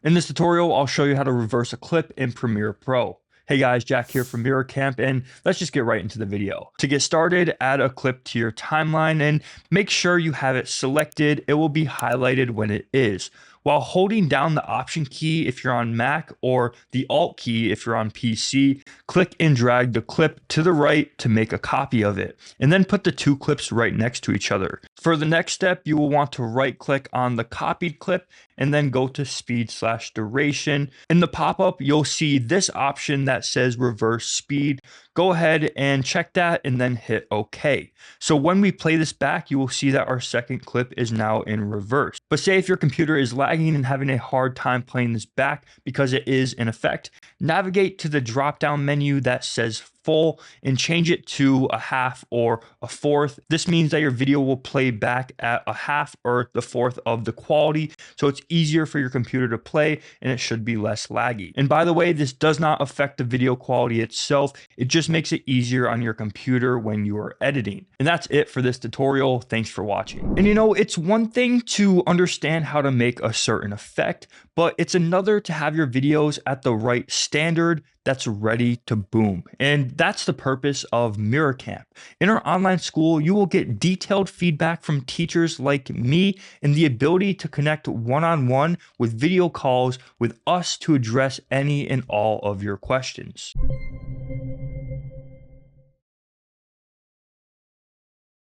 In this tutorial, I'll show you how to reverse a clip in Premiere Pro. Hey guys, Jack here from Miracamp, and let's just get right into the video. To get started, add a clip to your timeline and make sure you have it selected. It will be highlighted when it is. While holding down the Option key if you're on Mac or the Alt key if you're on PC, click and drag the clip to the right to make a copy of it, and then put the two clips right next to each other. For the next step, you will want to right-click on the copied clip and then go to speed/duration. In the pop-up, you'll see this option that says reverse speed. Go ahead and check that and then hit OK. So when we play this back, you will see that our second clip is now in reverse. But say if your computer is lagging and having a hard time playing this back because it is in effect, navigate to the drop-down menu that says full and change it to a half or a fourth. This means that your video will play back at a half or the fourth of the quality, so it's easier for your computer to play and it should be less laggy. And by the way, this does not affect the video quality itself. It just makes it easier on your computer when you are editing. And that's it for this tutorial. Thanks for watching. And you know, it's one thing to understand how to make a certain effect, but it's another to have your videos at the right standard that's ready to boom. And that's the purpose of Miracamp. In our online school, you will get detailed feedback from teachers like me and the ability to connect one-on-one with video calls with us to address any and all of your questions.